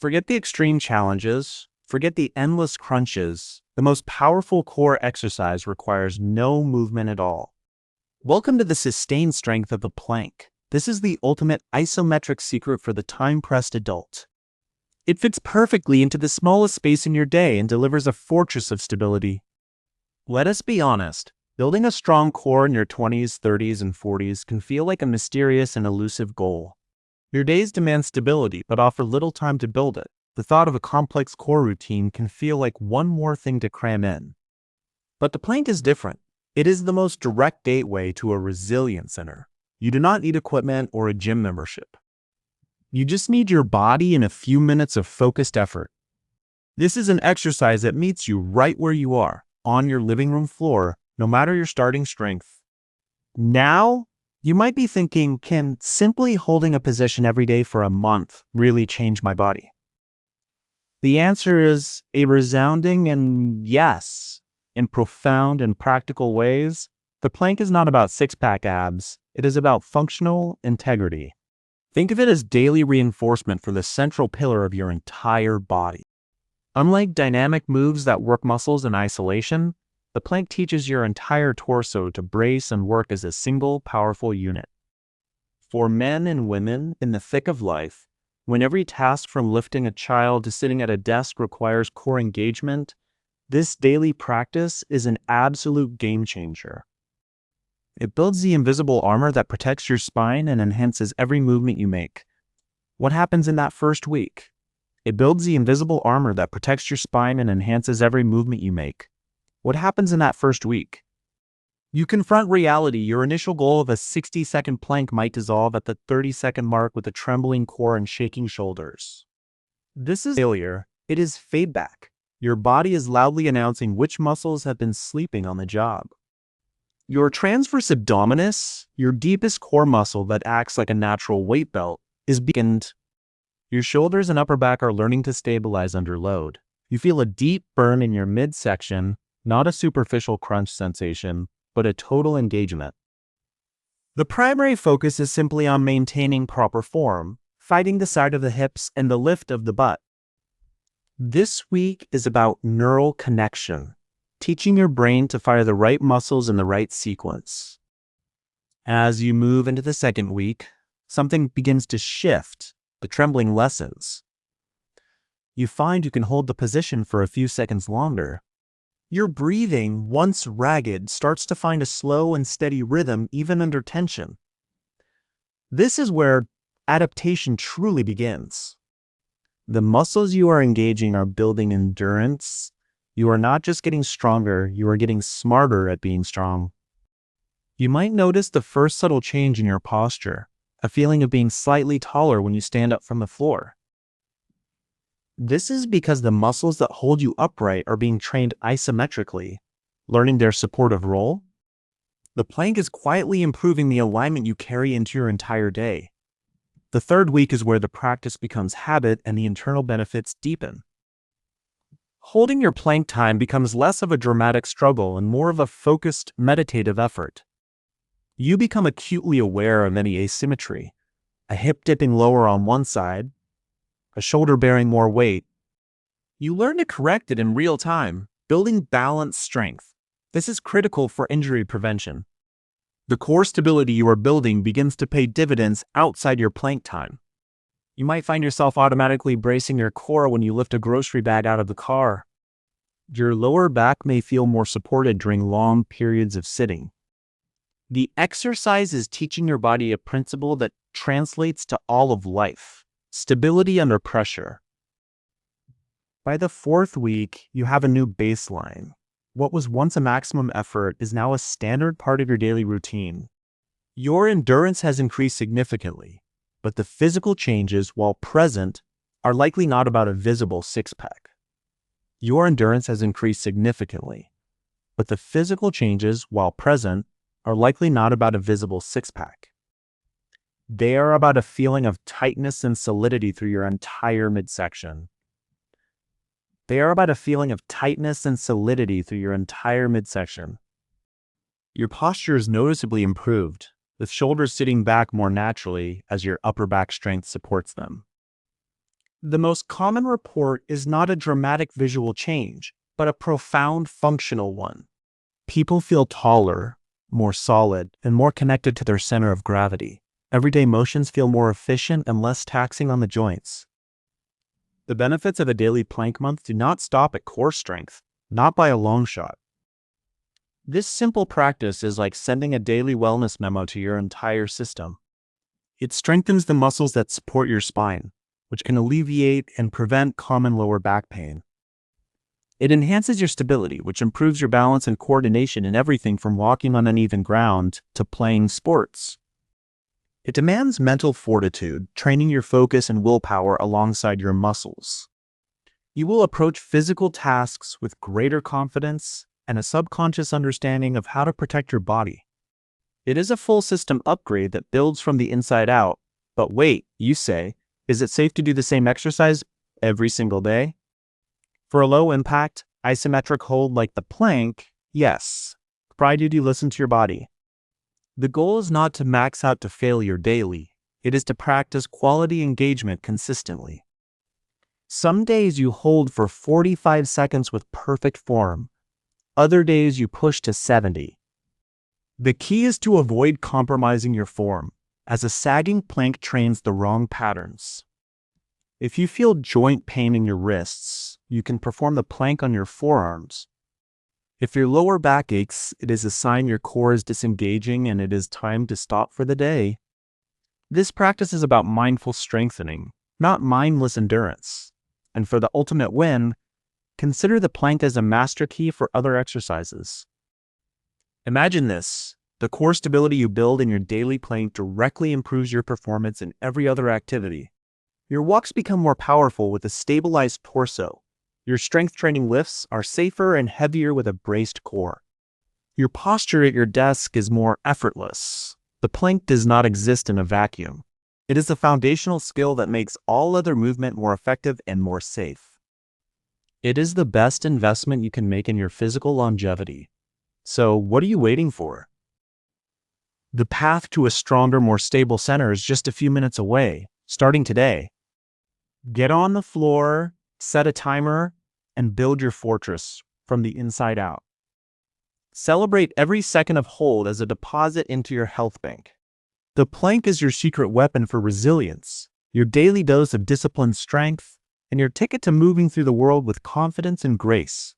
Forget the extreme challenges. Forget the endless crunches. The most powerful core exercise requires no movement at all. Welcome to the sustained strength of the plank. This is the ultimate isometric secret for the time-pressed adult. It fits perfectly into the smallest space in your day and delivers a fortress of stability. Let us be honest. Building a strong core in your 20s, 30s, and 40s can feel like a mysterious and elusive goal. Your days demand stability but offer little time to build it. The thought of a complex core routine can feel like one more thing to cram in. But the plank is different. It is the most direct gateway to a resilience center. You do not need equipment or a gym membership. You just need your body and a few minutes of focused effort. This is an exercise that meets you right where you are, on your living room floor, no matter your starting strength. Now, you might be thinking, can simply holding a position every day for a month really change my body? The answer is a resounding and yes. In profound and practical ways, the plank is not about six-pack abs. It is about functional integrity. Think of it as daily reinforcement for the central pillar of your entire body. Unlike dynamic moves that work muscles in isolation, the plank teaches your entire torso to brace and work as a single, powerful unit. For men and women in the thick of life, when every task from lifting a child to sitting at a desk requires core engagement, this daily practice is an absolute game changer. It builds the invisible armor that protects your spine and enhances every movement you make. What happens in that first week? It builds the invisible armor that protects your spine and enhances every movement you make. What happens in that first week? You confront reality. Your initial goal of a 60-second plank might dissolve at the 30-second mark with a trembling core and shaking shoulders. This is failure. It is feedback. Your body is loudly announcing which muscles have been sleeping on the job. Your transverse abdominis, your deepest core muscle that acts like a natural weight belt, is weakened. Your shoulders and upper back are learning to stabilize under load. You feel a deep burn in your midsection, not a superficial crunch sensation, but a total engagement. The primary focus is simply on maintaining proper form, fighting the side of the hips and the lift of the butt. This week is about neural connection, teaching your brain to fire the right muscles in the right sequence. As you move into the second week, something begins to shift. The trembling lessens. You find you can hold the position for a few seconds longer. Your breathing, once ragged, starts to find a slow and steady rhythm even under tension. This is where adaptation truly begins. The muscles you are engaging are building endurance. You are not just getting stronger, you are getting smarter at being strong. You might notice the first subtle change in your posture, a feeling of being slightly taller when you stand up from the floor. This is because the muscles that hold you upright are being trained isometrically, learning their supportive role. The plank is quietly improving the alignment you carry into your entire day. The third week is where the practice becomes habit and the internal benefits deepen. Holding your plank time becomes less of a dramatic struggle and more of a focused, meditative effort. You become acutely aware of any asymmetry, a hip dipping lower on one side, a shoulder bearing more weight. You learn to correct it in real time, building balanced strength. This is critical for injury prevention. The core stability you are building begins to pay dividends outside your plank time. You might find yourself automatically bracing your core when you lift a grocery bag out of the car. Your lower back may feel more supported during long periods of sitting. The exercise is teaching your body a principle that translates to all of life: stability under pressure. By the fourth week, you have a new baseline. What was once a maximum effort is now a standard part of your daily routine. Your endurance has increased significantly, but the physical changes, while present, are likely not about a visible six-pack. Your endurance has increased significantly, but the physical changes, while present, are likely not about a visible six-pack. They are about a feeling of tightness and solidity through your entire midsection. Your posture is noticeably improved, with shoulders sitting back more naturally as your upper back strength supports them. The most common report is not a dramatic visual change, but a profound functional one. People feel taller, more solid, and more connected to their center of gravity. Everyday motions feel more efficient and less taxing on the joints. The benefits of a daily plank month do not stop at core strength, not by a long shot. This simple practice is like sending a daily wellness memo to your entire system. It strengthens the muscles that support your spine, which can alleviate and prevent common lower back pain. It enhances your stability, which improves your balance and coordination in everything from walking on uneven ground to playing sports. It demands mental fortitude, training your focus and willpower alongside your muscles. You will approach physical tasks with greater confidence and a subconscious understanding of how to protect your body. It is a full system upgrade that builds from the inside out. But wait, you say, is it safe to do the same exercise every single day? For a low-impact, isometric hold like the plank, yes. Provided you listen to your body. The goal is not to max out to failure daily. It is to practice quality engagement consistently. Some days you hold for 45 seconds with perfect form. Other days you push to 70. The key is to avoid compromising your form, as a sagging plank trains the wrong patterns. If you feel joint pain in your wrists, you can perform the plank on your forearms. If your lower back aches, it is a sign your core is disengaging and it is time to stop for the day. This practice is about mindful strengthening, not mindless endurance. And for the ultimate win, consider the plank as a master key for other exercises. Imagine this: the core stability you build in your daily plank directly improves your performance in every other activity. Your walks become more powerful with a stabilized torso. Your strength training lifts are safer and heavier with a braced core. Your posture at your desk is more effortless. The plank does not exist in a vacuum. It is a foundational skill that makes all other movement more effective and more safe. It is the best investment you can make in your physical longevity. So, what are you waiting for? The path to a stronger, more stable center is just a few minutes away, starting today. Get on the floor, set a timer, and build your fortress from the inside out. Celebrate every second of hold as a deposit into your health bank. The plank is your secret weapon for resilience, your daily dose of disciplined strength, and your ticket to moving through the world with confidence and grace.